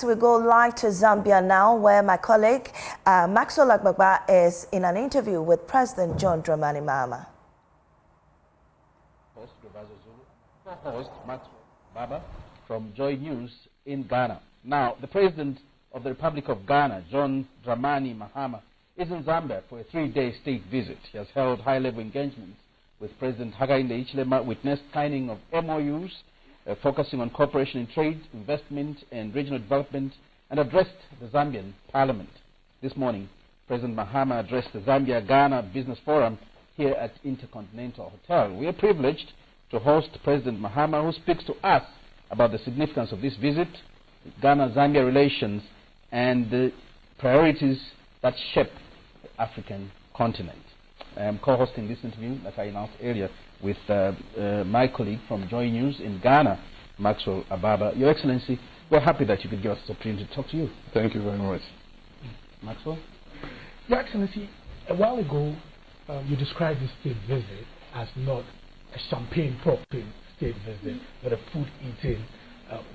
We go live to Zambia now, where my colleague Maxwell Agbagba is in an interview with President John Dramani Mahama. Host Maxwell Baba from Joy News in Ghana. Now, the President of the Republic of Ghana, John Dramani Mahama, is in Zambia for a 3-day state visit. He has held high-level engagements with President Hakainde Hichilema, witnessed signing of MOUs, focusing on cooperation in trade, investment, and regional development, and addressed the Zambian Parliament. This morning, President Mahama addressed the Zambia-Ghana Business Forum here at Intercontinental Hotel. We are privileged to host President Mahama, who speaks to us about the significance of this visit, Ghana-Zambia relations, and the priorities that shape the African continent. I am co-hosting this interview, like I announced earlier, with my colleague from Joy News in Ghana, Maxwell Agbagba. Your Excellency, we're happy that you could give us the opportunity to talk to you. Thank you very much. Maxwell? Your Excellency, a while ago, you described this state visit as not a champagne-popping state visit, but a food-eating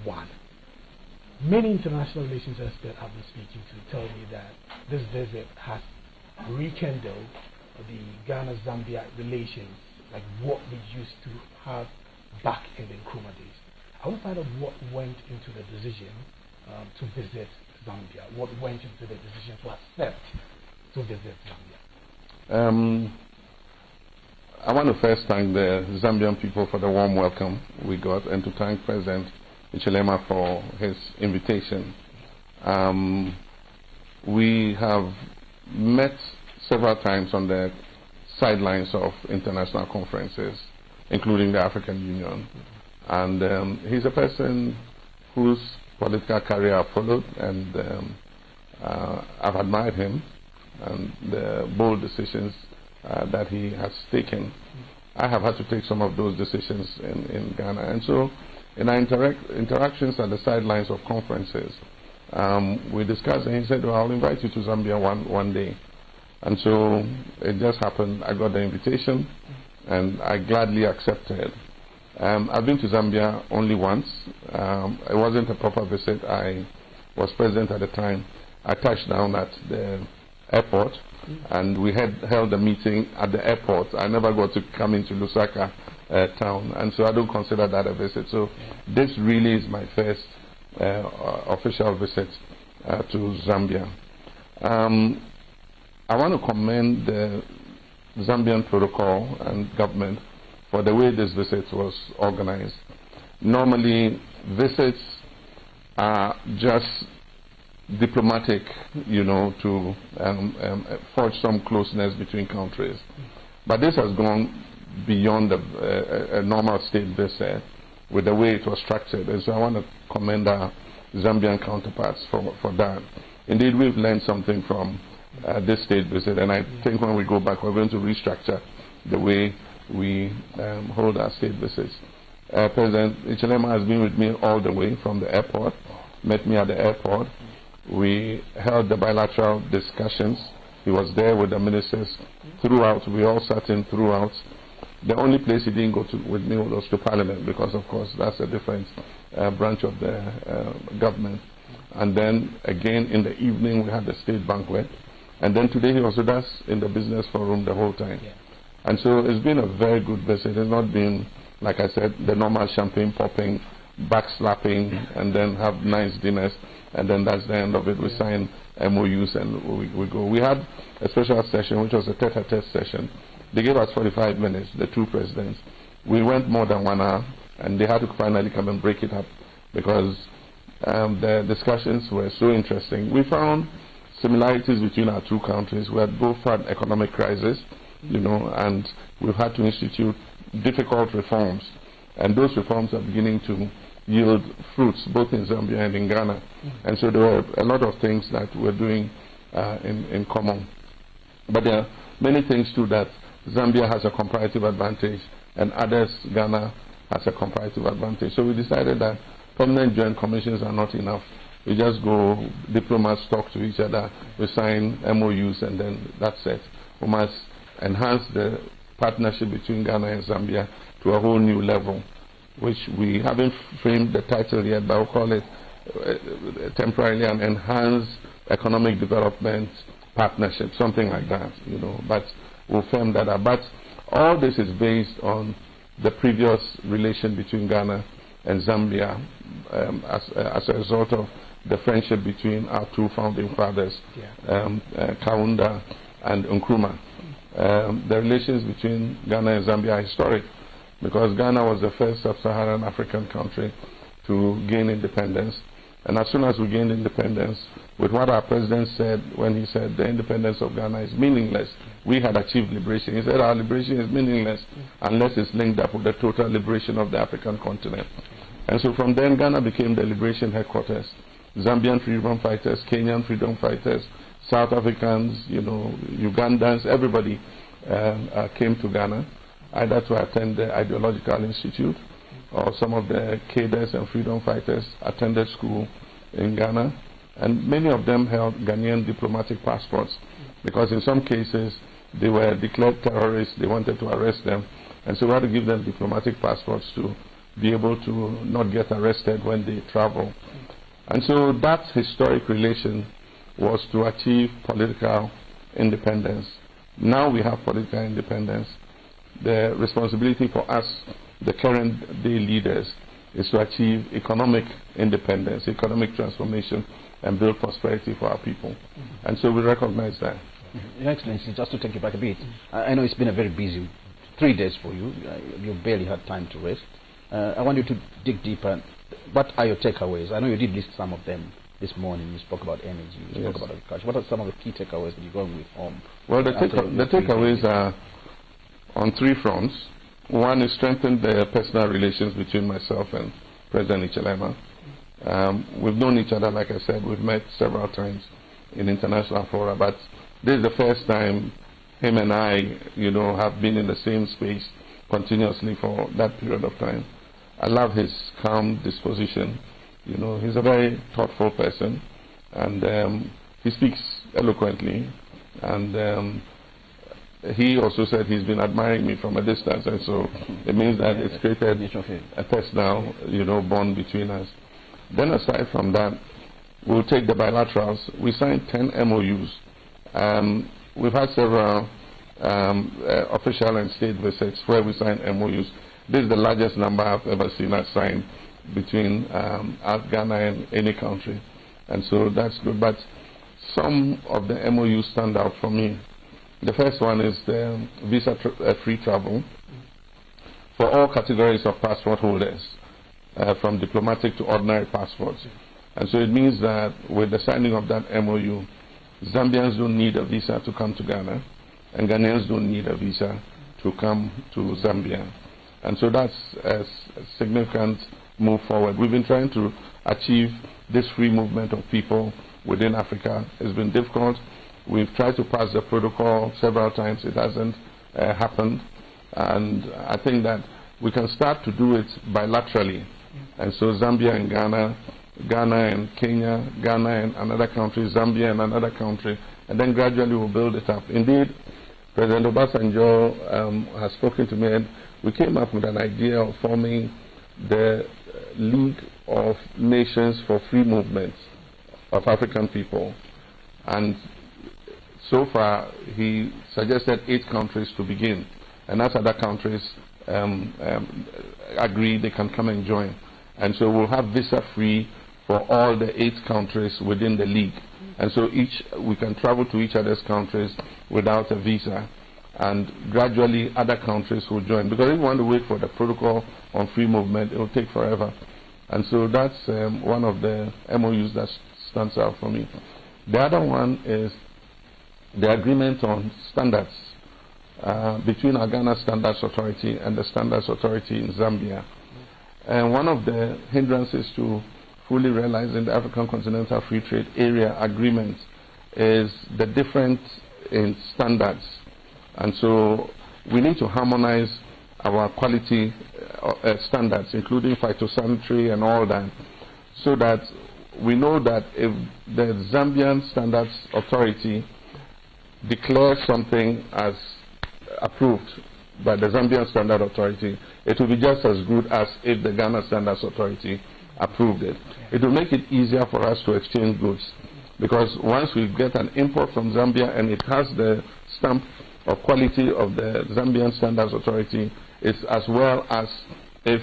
one. Many international relations experts I've been speaking to tell me that this visit has rekindled the Ghana-Zambia relations, like what we used to have back in the Nkrumah days. I want to find out what went into the decision to visit Zambia. What went into the decision to accept to visit Zambia? I want to first thank the Zambian people for the warm welcome we got, and to thank President Hichilema for his invitation. We have met several times on the sidelines of international conferences, including the African Union. And he's a person whose political career I've followed, and I've admired him and the bold decisions that he has taken. I have had to take some of those decisions in Ghana. And so in our interactions at the sidelines of conferences, we discussed, and he said, well, I'll invite you to Zambia one day. And so it just happened. I got the invitation, and I gladly accepted. I've been to Zambia only once. It wasn't a proper visit. I was president at the time. I touched down at the airport, and we had held a meeting at the airport. I never got to come into Lusaka town, and so I don't consider that a visit. So this really is my first official visit to Zambia. I want to commend the Zambian protocol and government for the way this visit was organized. Normally, visits are just diplomatic, you know, to forge some closeness between countries. But this has gone beyond a normal state visit with the way it was structured. And so I want to commend our Zambian counterparts for that. Indeed, we've learned something from this state visit, and I think when we go back, we're going to restructure the way we hold our state visits. President Hichilema has been with me all the way from the airport, met me at the airport. We held the bilateral discussions. He was there with the ministers throughout. We all sat in throughout. The only place he didn't go to with me was to Parliament, because, of course, that's a different branch of the government. And then, again, in the evening, we had the state banquet. And then today he was with us in the business forum the whole time. Yeah. And so it's been a very good visit. It's not been, like I said, the normal champagne popping, backslapping, and then have nice dinners, and then that's the end of it. We sign MOUs and we go. We had a special session, which was a tete-a-tete session. They gave us 45 minutes, the two presidents. We went more than 1 hour, and they had to finally come and break it up, because the discussions were so interesting. We found similarities between our two countries. We had both had economic crisis, you know, and we've had to institute difficult reforms. And those reforms are beginning to yield fruits, both in Zambia and in Ghana. And so there were a lot of things that we're doing in common. But there are many things too that Zambia has a comparative advantage, and others, Ghana has a comparative advantage. So we decided that permanent joint commissions are not enough. We just go, diplomats talk to each other, we sign MOUs, and then that's it. We must enhance the partnership between Ghana and Zambia to a whole new level, which we haven't framed the title yet, but we'll call it temporarily an enhanced economic development partnership, something like that, you know, but we'll firm that up. But all this is based on the previous relation between Ghana and Zambia as a result of the friendship between our two founding fathers, Kaunda and Nkrumah. The relations between Ghana and Zambia are historic because Ghana was the first sub-Saharan African country to gain independence. And as soon as we gained independence, with what our president said when he said the independence of Ghana is meaningless, we had achieved liberation. He said our liberation is meaningless unless it's linked up with the total liberation of the African continent. And so from then, Ghana became the liberation headquarters. Zambian freedom fighters, Kenyan freedom fighters, South Africans, you know, Ugandans, everybody came to Ghana, either to attend the Ideological Institute, or some of the cadres and freedom fighters attended school in Ghana. And many of them held Ghanaian diplomatic passports, because in some cases they were declared terrorists, they wanted to arrest them, and so we had to give them diplomatic passports to be able to not get arrested when they travel. And so that historic relation was to achieve political independence. Now we have political independence. The responsibility for us, the current day leaders, is to achieve economic independence, economic transformation, and build prosperity for our people. And so we recognize that. Your Excellency, just to take you back a bit, I know it's been a very busy 3 days for you. You barely had time to rest. I want you to dig deeper. What are your takeaways? I know you did list some of them this morning. You spoke about energy, you spoke about agriculture. What are some of the key takeaways that you're going with home? Well, the takeaways are on 3 fronts. One is strengthen the personal relations between myself and President Ichilema. We've known each other, like I said, we've met several times in international fora, but this is the first time him and I, you know, have been in the same space continuously for that period of time. I love his calm disposition. You know, he's a very thoughtful person, and he speaks eloquently, and he also said he's been admiring me from a distance, and so it means that it's created a personal, you know, bond between us. Then aside from that, we'll take the bilaterals. We signed 10 MOUs. We've had several official and state visits where we signed MOUs. This is the largest number I've ever seen us sign between Ghana and any country. And so that's good. But some of the MOUs stand out for me. The first one is the visa-free travel for all categories of passport holders, from diplomatic to ordinary passports. And so it means that with the signing of that MOU, Zambians don't need a visa to come to Ghana, and Ghanaians don't need a visa to come to Zambia. And so that's a significant move forward. We've been trying to achieve this free movement of people within Africa. It's been difficult. We've tried to pass the protocol several times. It hasn't happened. And I think that we can start to do it bilaterally. And so Zambia and Ghana, Ghana and Kenya, Ghana and another country, Zambia and another country, and then gradually we'll build it up. Indeed, President Obasanjo has spoken to me, and we came up with an idea of forming the League of Nations for Free Movement of African people. And so far, he suggested 8 countries to begin. And as other countries agree, they can come and join. And so we'll have visa-free for all the 8 countries within the league. And so we can travel to each other's countries without a visa. And gradually other countries will join. Because if you want to wait for the protocol on free movement, it will take forever. And so that's one of the MOUs that stands out for me. The other one is the agreement on standards between our Ghana Standards Authority and the Standards Authority in Zambia. And one of the hindrances to fully realizing the African Continental Free Trade Area Agreement is the difference in standards. And so we need to harmonize our quality standards, including phytosanitary and all that, so that we know that if the Zambian Standards Authority declares something as approved by the Zambian Standard Authority, it will be just as good as if the Ghana Standards Authority approved it. It will make it easier for us to exchange goods, because once we get an import from Zambia and it has the stamp of quality of the Zambian Standards Authority, it's as well as if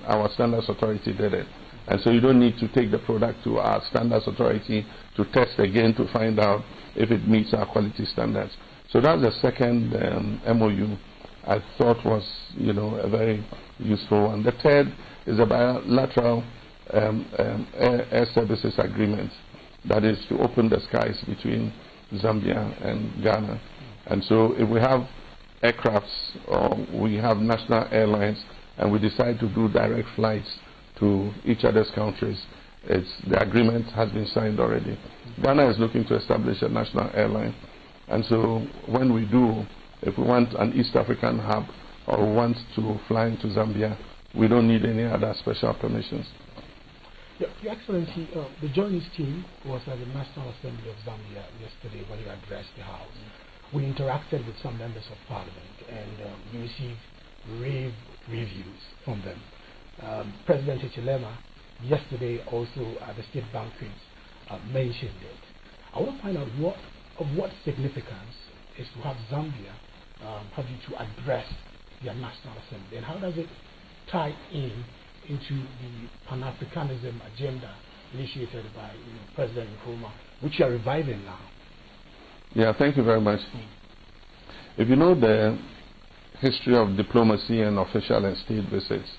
our Standards Authority did it. And so you don't need to take the product to our Standards Authority to test again to find out if it meets our quality standards. So that's the second MOU I thought was, a very useful one. The third is a bilateral air services agreement, that is to open the skies between Zambia and Ghana. And so if we have aircrafts or we have national airlines and we decide to do direct flights to each other's countries, the agreement has been signed already. Ghana is looking to establish a national airline. And so when we do, if we want an East African hub or we want to fly into Zambia, we don't need any other special permissions. Your Excellency, the journalist team was at the National Assembly of Zambia yesterday when you addressed the House. We interacted with some members of Parliament and we received rave reviews from them. President Hichilema yesterday also at the state banquet mentioned it. I want to find out what significance is to have Zambia to address their National Assembly, and how does it tie into the Pan-Africanism agenda initiated by President Nkrumah, which you are reviving now? Yeah, thank you very much. If you know the history of diplomacy and official and state visits,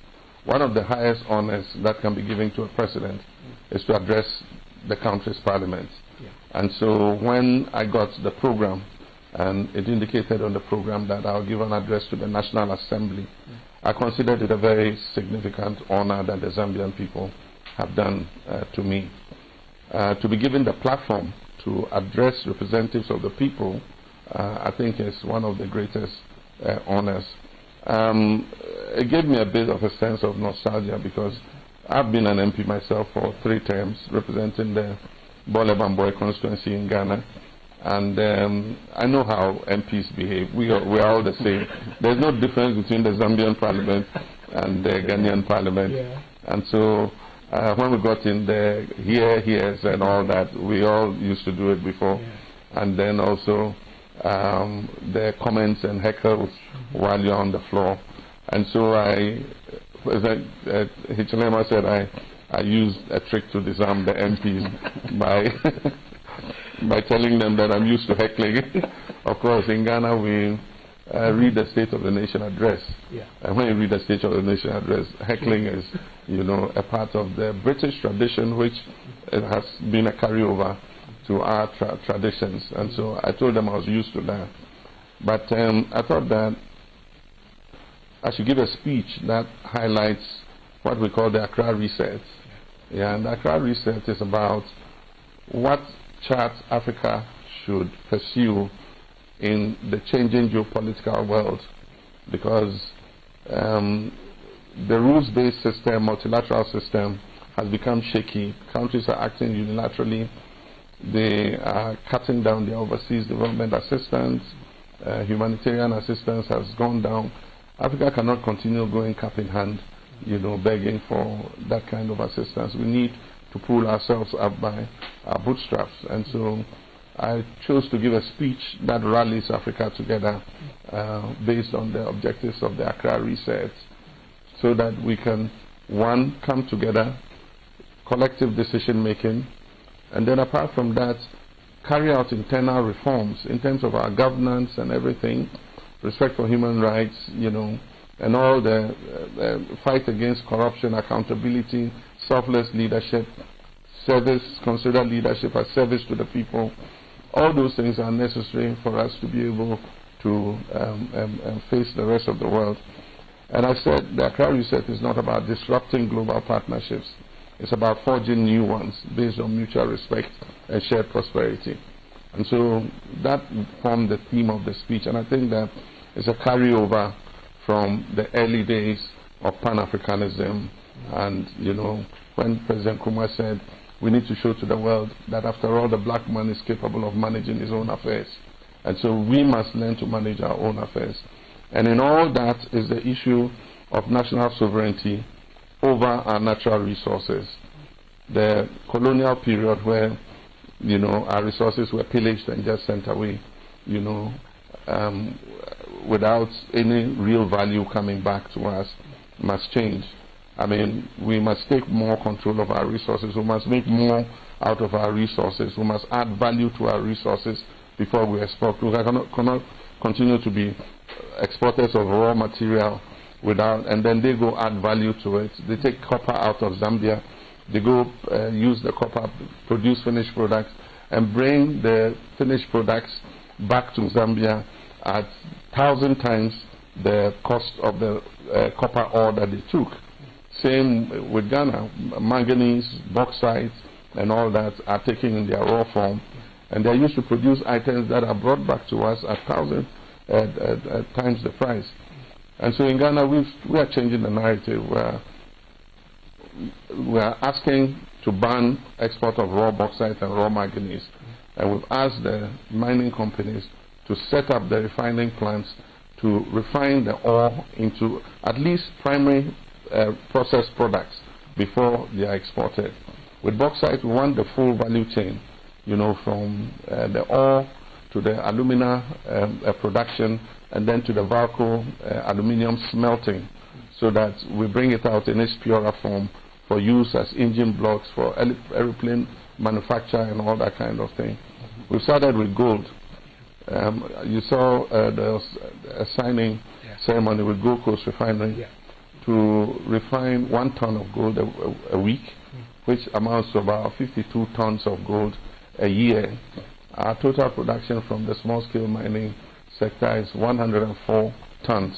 one of the highest honors that can be given to a president is to address the country's parliament. Yeah. And so when I got the program, and it indicated on the program that I'll give an address to the National Assembly, I considered it a very significant honor that the Zambian people have done to me. To be given the platform to address representatives of the people, I think is one of the greatest honors. It gave me a bit of a sense of nostalgia, because I've been an MP myself for 3 terms, representing the Bole-Bamboy constituency in Ghana. And I know how MPs behave. We are all the same. There's no difference between the Zambian parliament and the Ghanaian parliament. Yeah. And so when we got in the here's and all that, we all used to do it before. Yeah. And then also the comments and heckles while you're on the floor. And so Hichilema said I used a trick to disarm the MPs by telling them that I'm used to heckling. Of course, in Ghana we read the State of the Nation address. Yeah. And when you read the State of the Nation address, heckling is, a part of the British tradition, which has been a carryover to our traditions. And so I told them I was used to that. But I thought that I should give a speech that highlights what we call the Accra Reset. Yeah, and the Accra Reset is about what chart Africa should pursue in the changing geopolitical world, because the rules-based system, multilateral system, has become shaky. Countries are acting unilaterally. They are cutting down their overseas development assistance. Humanitarian assistance has gone down. Africa cannot continue going cap in hand, begging for that kind of assistance. We need to pull ourselves up by our bootstraps. And so I chose to give a speech that rallies Africa together based on the objectives of the Accra Reset, so that we can, one, come together, collective decision making, and then apart from that, carry out internal reforms in terms of our governance and everything, respect for human rights, and all the fight against corruption, accountability, selfless leadership, service, consider leadership as service to the people. All those things are necessary for us to be able to face the rest of the world. And I said the Accra Reset is not about disrupting global partnerships. It's about forging new ones based on mutual respect and shared prosperity. And so that formed the theme of the speech, and I think that it's a carryover from the early days of Pan-Africanism. And, when President Nkrumah said, we need to show to the world that after all, the black man is capable of managing his own affairs. And so we must learn to manage our own affairs. And in all that is the issue of national sovereignty over our natural resources. The colonial period where, you know, our resources were pillaged and just sent away, you know, without any real value coming back to us, must change. I mean, we must take more control of our resources. We must make more out of our resources. We must add value to our resources before we export. We cannot continue to be exporters of raw material without, and then they go add value to it. They take copper out of Zambia. They go use the copper, produce finished products, and bring the finished products back to Zambia at 1,000 times the cost of the copper ore that they took. Same with Ghana. Manganese, bauxite, and all that are taken in their raw form, and they're used to produce items that are brought back to us at 1,000 times the price. And so in Ghana, we are changing the narrative. We are asking to ban export of raw bauxite and raw manganese, and we've asked the mining companies to set up the refining plants to refine the ore into at least primary processed products before they are exported. With bauxite, we want the full value chain, you know, from the ore to the alumina production, and then to the Valco aluminium smelting, so that we bring it out in its purer form for use as engine blocks for aeroplane manufacture and all that kind of thing. We started with gold. You saw there was a signing ceremony with Gold Coast Refinery to refine 1 ton of gold a week, which amounts to about 52 tons of gold a year. Our total production from the small-scale mining sector is 104 tons.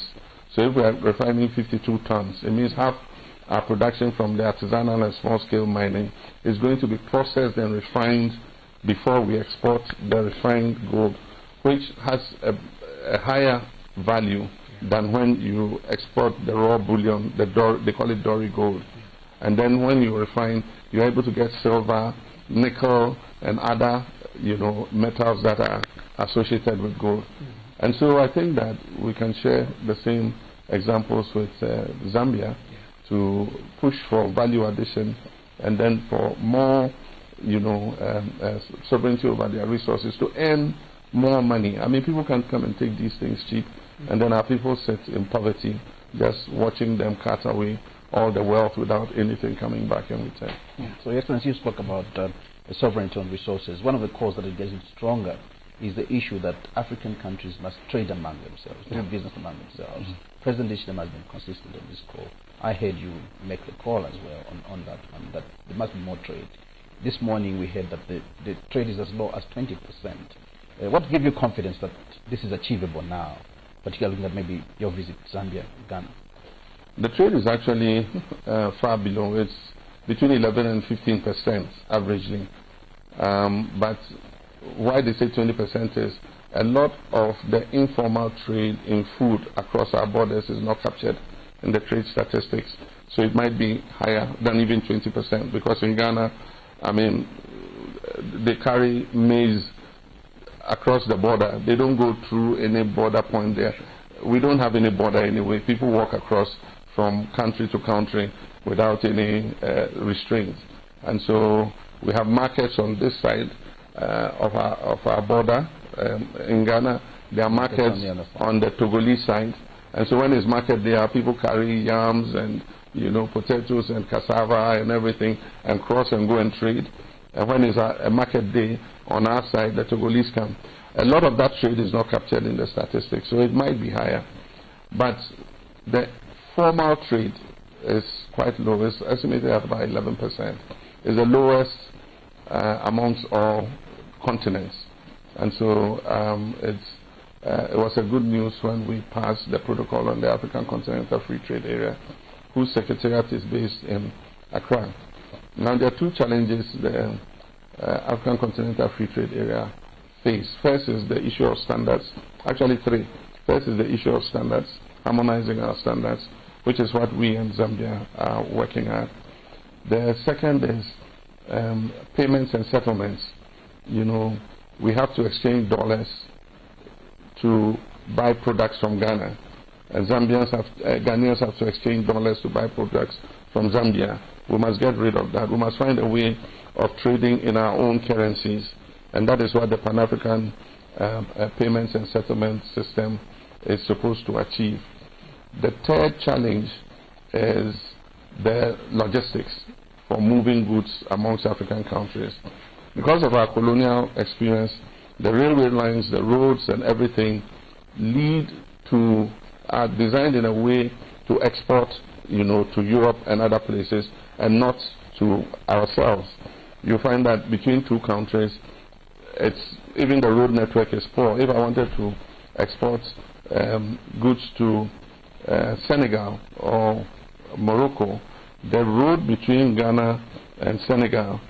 So if we are refining 52 tons, it means half our production from the artisanal and small-scale mining is going to be processed and refined before we export the refined gold, which has a higher value than when you export the raw bullion, they call it Dory gold. And then when you refine, you're able to get silver, nickel, and other, you know, metals that are associated with gold. And so I think that we can share the same examples with Zambia to push for value addition, and then for more, you know, sovereignty over their resources to earn more money. I mean, people can come and take these things cheap, and then our people sit in poverty, just watching them cut away all the wealth without anything coming back in return. So, Excellency, you spoke about the sovereignty on resources. One of the causes that is getting stronger is the issue that African countries must trade among themselves, do business among themselves. President Isham has been consistent on this call. I heard you make the call as well on that one, that there must be more trade. This morning we heard that the trade is as low as 20%. What gives you confidence that this is achievable now, particularly looking at maybe your visit to Zambia, Ghana? The trade is actually far below. It's between 11 and 15% averagely. But why they say 20% is a lot of the informal trade in food across our borders is not captured in the trade statistics. So it might be higher than even 20%, because in Ghana, I mean, they carry maize across the border. They don't go through any border point there. We don't have any border anyway. People walk across from country to country without any restraints. And so we have markets on this side of our border. In Ghana, there are markets on the Togolese side. And so when there's market there, people carry yams and, you know, potatoes and cassava and everything, and cross and go and trade. And when there's a market day on our side, the Togolese come. A lot of that trade is not captured in the statistics, so it might be higher. But the formal trade is quite low. It's estimated at about 11%. It's the lowest amongst all continents. And so it was a good news when we passed the protocol on the African Continental Free Trade Area, whose secretariat is based in Accra. Now, there are two challenges the African Continental Free Trade Area face. First is the issue of standards. Actually, three. First is the issue of standards, harmonizing our standards, which is what we in Zambia are working at. The second is payments and settlements. You know, we have to exchange dollars to buy products from Ghana, and Ghanaians have to exchange dollars to buy products from Zambia. We must get rid of that. We must find a way of trading in our own currencies, and that is what the Pan-African payments and settlement system is supposed to achieve. The third challenge is the logistics for moving goods amongst African countries. Because of our colonial experience, the railway lines, the roads and everything are designed in a way to export, to Europe and other places, and not to ourselves. You find that between two countries, even the road network is poor. If I wanted to export goods to Senegal or Morocco, the road between Ghana and Senegal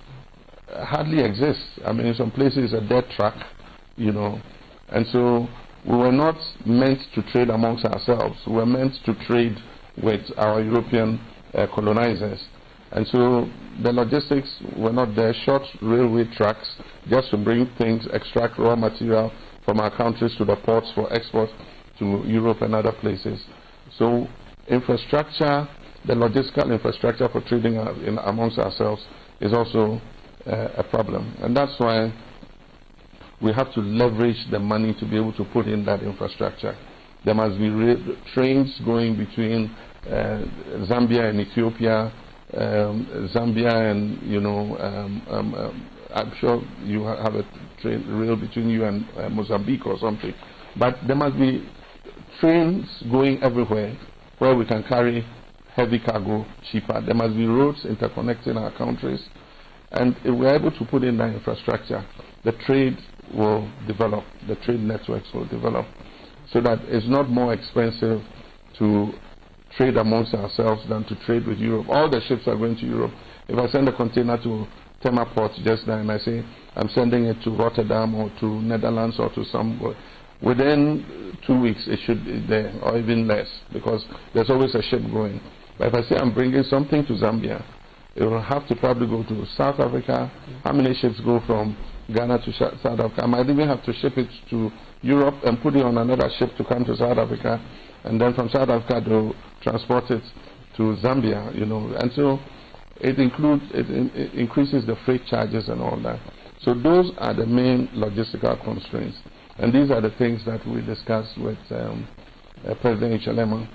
hardly exists. I mean, in some places it's a dead track, and so we were not meant to trade amongst ourselves. We were meant to trade with our European colonizers. And so the logistics were not there. Short railway tracks just to bring things, extract raw material from our countries to the ports for export to Europe and other places. So infrastructure, the logistical infrastructure for trading amongst ourselves is also a problem. And that's why we have to leverage the money to be able to put in that infrastructure. There must be trains going between Zambia and Ethiopia, Zambia and, I'm sure you have a rail between you and Mozambique or something. But there must be trains going everywhere where we can carry heavy cargo cheaper. There must be roads interconnecting our countries. And if we're able to put in that infrastructure, the trade will develop, the trade networks will develop, so that it's not more expensive to trade amongst ourselves than to trade with Europe. All the ships are going to Europe. If I send a container to Tema Port just now and I say I'm sending it to Rotterdam or to Netherlands or to somewhere, within 2 weeks it should be there, or even less, because there's always a ship going. But if I say I'm bringing something to Zambia, it will have to probably go to South Africa. How many ships go from Ghana to South Africa? I might even have to ship it to Europe and put it on another ship to come to South Africa, and then from South Africa to transport it to Zambia, and so it increases the freight charges and all that. So those are the main logistical constraints, and these are the things that we discussed with President Hichilema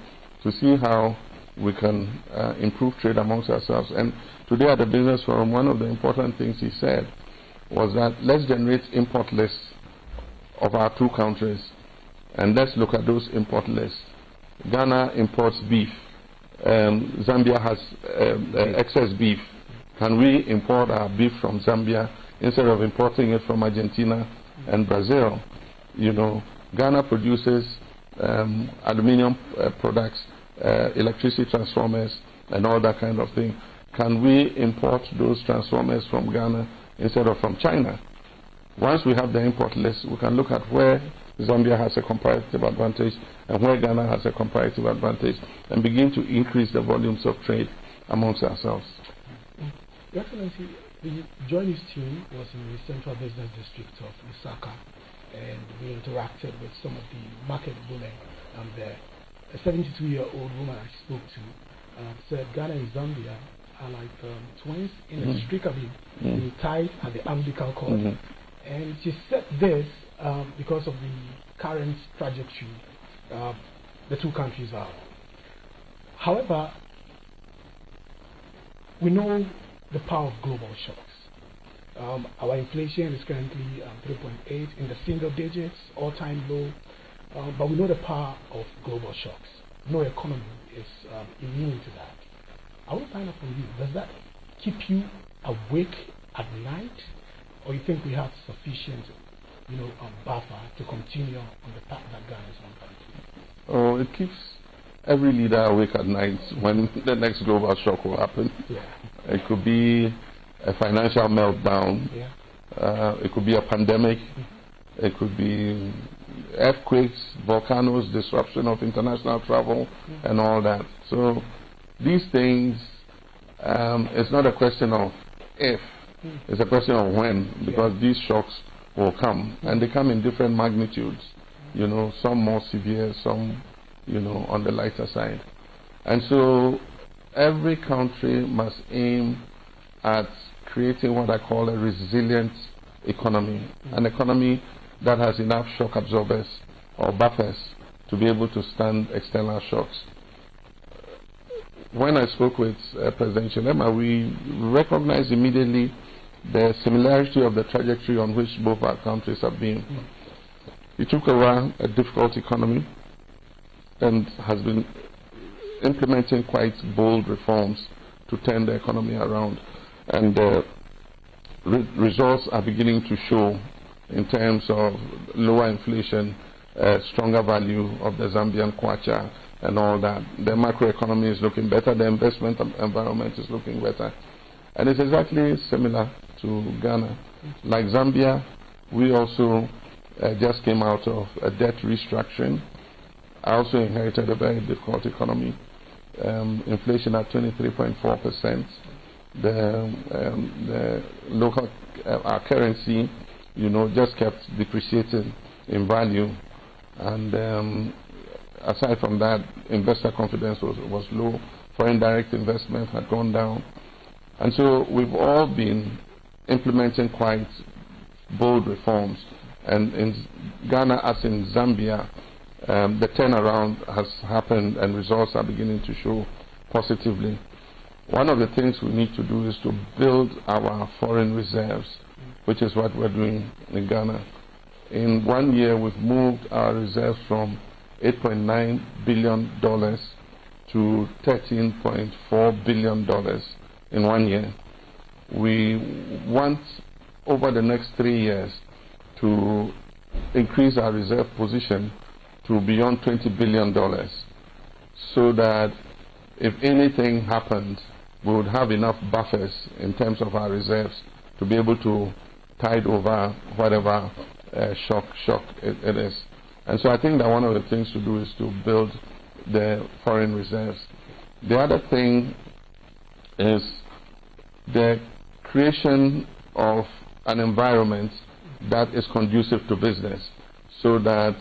to see how we can improve trade amongst ourselves. And today at the Business Forum, one of the important things he said was that let's generate import lists of our two countries, and let's look at those import lists. Ghana imports beef. Zambia has excess beef. Can we import our beef from Zambia instead of importing it from Argentina and Brazil? Ghana produces aluminium products, electricity transformers, and all that kind of thing. Can we import those transformers from Ghana instead of from China? Once we have the import list, we can look at where Zambia has a comparative advantage and where Ghana has a comparative advantage, and begin to increase the volumes of trade amongst ourselves. Your Excellency, the Joine's team was in the Central Business District of Lusaka, and we interacted with some of the market women there. A 72-year-old woman I spoke to said Ghana and Zambia are like twins inextricably tied at the umbilical cord. And she said this because of the current trajectory the two countries are. However, we know the power of global shocks. Our inflation is currently 3.8 in the single digits, all-time low. But we know the power of global shocks. No economy is immune to that. I want to find out from you, does that keep you awake at night? Or you think we have sufficient buffer to continue on the path that Ghana is on? Oh, it keeps every leader awake at night when the next global shock will happen. Yeah. It could be a financial meltdown. Yeah. It could be a pandemic. It could be earthquakes, volcanoes, disruption of international travel, and all that. So these things, it's not a question of if, it's a question of when, because these shocks will come, and they come in different magnitudes. Some more severe, some, on the lighter side. And so every country must aim at creating what I call a resilient economy, an economy that has enough shock absorbers or buffers to be able to stand external shocks. When I spoke with President Chilema, we recognized immediately the similarity of the trajectory on which both our countries have been. He took over a difficult economy and has been implementing quite bold reforms to turn the economy around. And the results are beginning to show in terms of lower inflation, stronger value of the Zambian kwacha and all that. The macroeconomy is looking better, the investment environment is looking better. And it's exactly similar to Ghana. Like Zambia, we also just came out of a debt restructuring. I also inherited a very difficult economy. Inflation at 23.4%. The local our currency, just kept depreciating in value, and aside from that, investor confidence was low. Foreign direct investment had gone down, and so we've all been implementing quite bold reforms. And in Ghana, as in Zambia, the turnaround has happened, and results are beginning to show positively. One of the things we need to do is to build our foreign reserves, which is what we're doing in Ghana. In 1 year, we've moved our reserves from $8.9 billion to $13.4 billion in 1 year. We want, over the next 3 years, to increase our reserve position to beyond $20 billion, so that if anything happened, we would have enough buffers in terms of our reserves to be able to tide over whatever shock it is. And so I think that one of the things to do is to build the foreign reserves. The other thing is the creation of an environment that is conducive to business, so that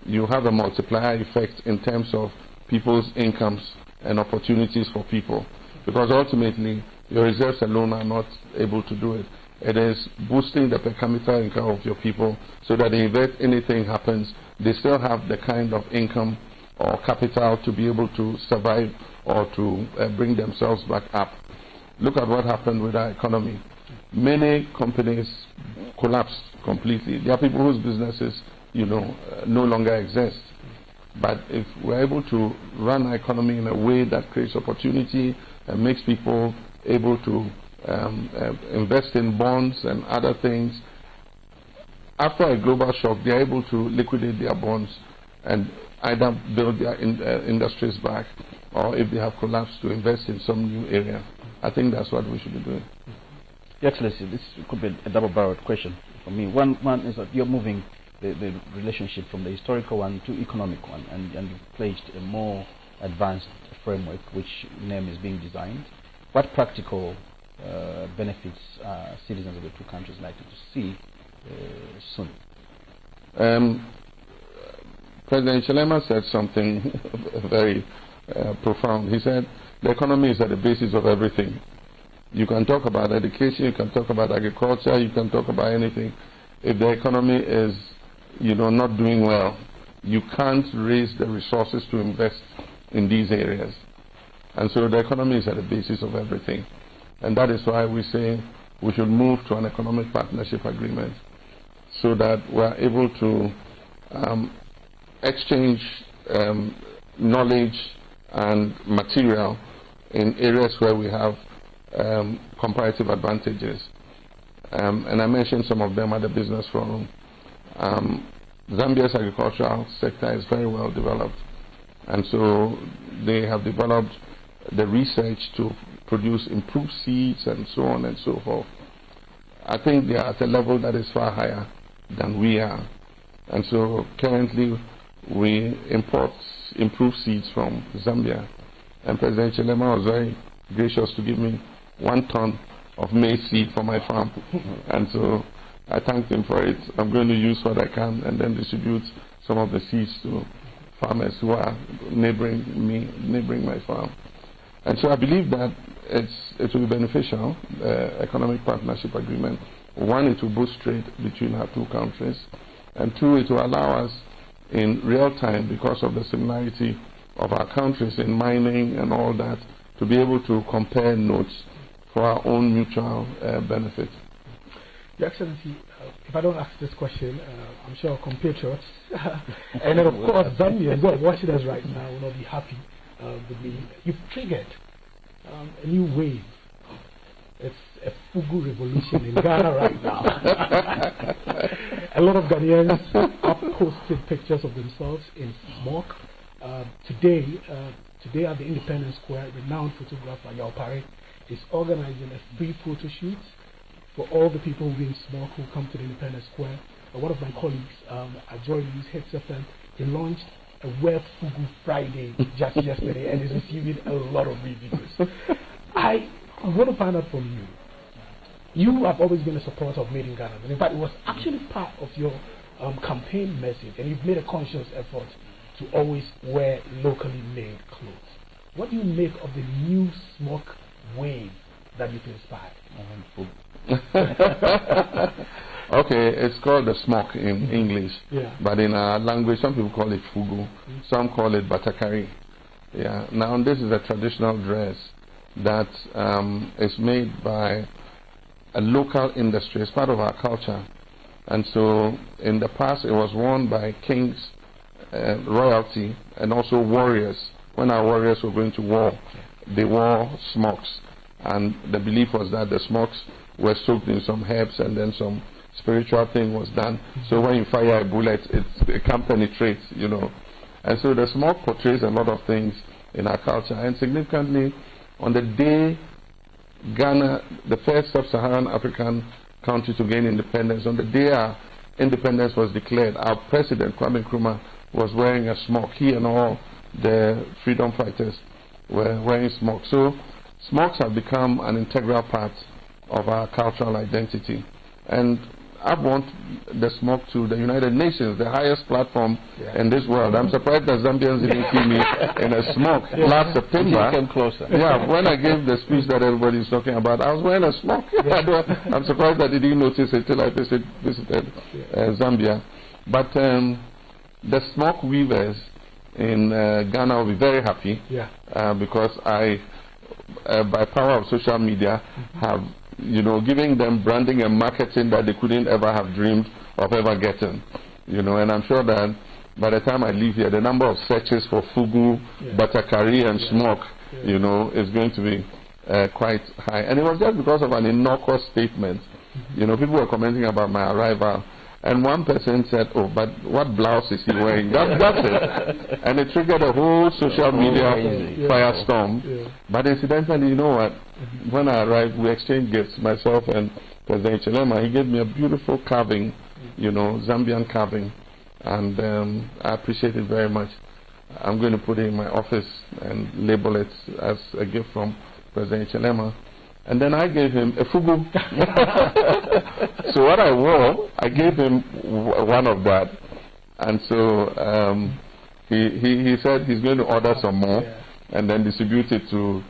you have a multiplier effect in terms of people's incomes and opportunities for people. Because ultimately, your reserves alone are not able to do it. It is boosting the per capita income of your people, so that if anything happens, they still have the kind of income or capital to be able to survive or to bring themselves back up. Look at what happened with our economy. Many companies collapsed completely. There are people whose businesses, no longer exist. But if we're able to run our economy in a way that creates opportunity and makes people able to invest in bonds and other things, after a global shock, they're able to liquidate their bonds and either build their industries back, or if they have collapsed, to invest in some new area. I think that's what we should be doing. Your Excellency, this could be a double-barreled question for me. One is that you're moving the relationship from the historical one to economic one, and you've pledged a more advanced framework, which name is being designed. What practical benefits are citizens of the two countries likely to see soon? President Chilema said something very profound. He said, the economy is at the basis of everything. You can talk about education, you can talk about agriculture, you can talk about anything. If the economy is, not doing well, you can't raise the resources to invest in these areas. And so the economy is at the basis of everything. And that is why we say we should move to an economic partnership agreement, so that we're able to exchange knowledge and material in areas where we have comparative advantages. And I mentioned some of them at the Business Forum. Zambia's agricultural sector is very well developed, and so they have developed the research to produce improved seeds and so on and so forth. I think they are at a level that is far higher than we are, and so currently we import improved seeds from Zambia, and President Chilema was very gracious to give me 1 ton of maize seed for my farm, and so I thanked him for it. I'm going to use what I can and then distribute some of the seeds to farmers who are neighboring my farm. And so I believe that it will be beneficial, economic partnership agreement. One, it will boost trade between our two countries. And two, it will allow us in real time, because of the similarity of our countries in mining and all that, to be able to compare notes for our own mutual benefit. Your Excellency, if I don't ask this question, I'm sure our compatriots and then of course Zambians who are watching us right now will not be happy with me. You've triggered a new wave. It's a Fugu revolution in Ghana right now. A lot of Ghanaians have posted pictures of themselves in smoke. Today at the Independence Square, renowned photographer Yao Pare is organizing a free photo shoot for all the people who in smoke who come to the Independence Square. One of my colleagues at Joy News, Hits FM, he launched a Wear Fugu Friday just yesterday and is receiving a lot of reviews. I want to find out from you. You have always been a supporter of Made in Ghana. In fact, it was actually part of your campaign message, and you've made a conscious effort to always wear locally made clothes. What do you make of the new smoke wave that you've inspired? Okay, it's called the smoke in English, but in our language, some people call it fugu, some call it batakari. Yeah. Now, this is a traditional dress that is made by a local industry. It's part of our culture, and so in the past, it was worn by kings, royalty, and also warriors. When our warriors were going to war, they wore smokes, and the belief was that the smokes were soaked in some herbs, and then some spiritual thing was done. So when you fire a bullet, it can't penetrate, you know. And so the smoke portrays a lot of things in our culture. And significantly, on the day Ghana, the first sub-Saharan African country to gain independence, on the day our independence was declared, our president, Kwame Nkrumah, was wearing a smoke. He and all the freedom fighters were wearing smoke. So smokes have become an integral part of our cultural identity. And I've won the smoke to the United Nations, the highest platform in this world. I'm surprised that Zambians didn't see me in a smoke last September. Came closer. Yeah, when I gave the speech that everybody's talking about, I was wearing a smoke. I'm surprised that they didn't notice it till I visited Zambia. But the smoke weavers in Ghana will be very happy because I, by power of social media, have giving them branding and marketing that they couldn't ever have dreamed of ever getting, and I'm sure that by the time I leave here, the number of searches for fugu, batakari, and smoke, is going to be quite high. And it was just because of an innocuous statement. People were commenting about my arrival, and one person said, "Oh, but what blouse is he wearing?" That's it. And it triggered a whole social media firestorm. But incidentally, you know what? When I arrived, we exchanged gifts, myself and President Chilema. He gave me a beautiful carving, Zambian carving, and I appreciate it very much. I'm going to put it in my office and label it as a gift from President Chilema. And then I gave him a fugu. So what I wore, I gave him one of that. And so he said he's going to order some more and then distribute it to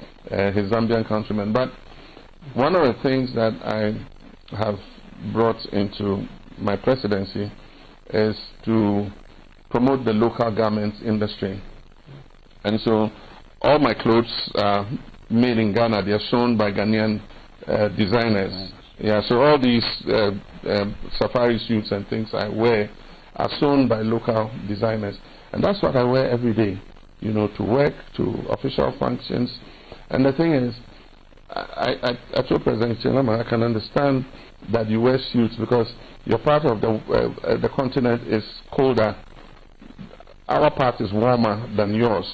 his Zambian countrymen. But one of the things that I have brought into my presidency is to promote the local garment industry. And so all my clothes are made in Ghana. They are sewn by Ghanaian designers. Yeah, so all these safari suits and things I wear are sewn by local designers. And that's what I wear every day, to work, to official functions. And the thing is, I told President Chilema, I can understand that you wear suits because your part of the continent is colder. Our part is warmer than yours.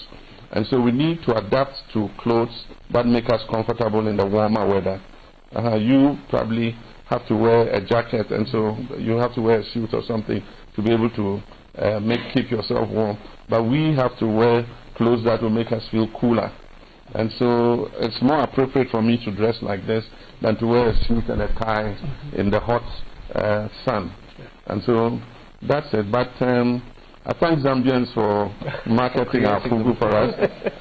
And so we need to adapt to clothes that make us comfortable in the warmer weather. You probably have to wear a jacket, and so you have to wear a suit or something to be able to keep yourself warm. But we have to wear clothes that will make us feel cooler. And so it's more appropriate for me to dress like this than to wear a suit and a tie in the hot sun. And so that's it. But I thank Zambians for marketing our fugu for us,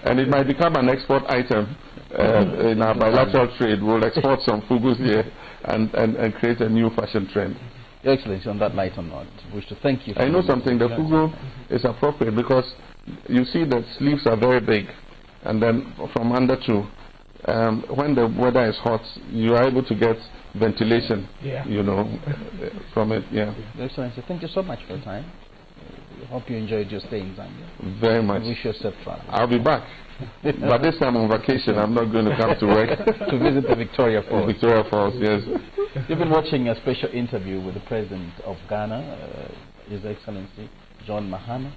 and it might become an export item in our bilateral trade. We'll export some fugus here and create a new fashion trend. Your Excellency, on that lighter note, I wish to thank you. I know something. The fugu is appropriate because you see the sleeves are very big, and then from under to when the weather is hot, you are able to get ventilation. You know, from it. Yeah. Your Excellency, thank you so much for your time. I hope you enjoyed your stay in Zambia. Very much. I wish you a safe travel. I'll be back. But this time on vacation, I'm not going to come to work. To visit the Victoria Falls. Victoria Falls, yes. You've been watching a special interview with the President of Ghana, His Excellency John Mahama.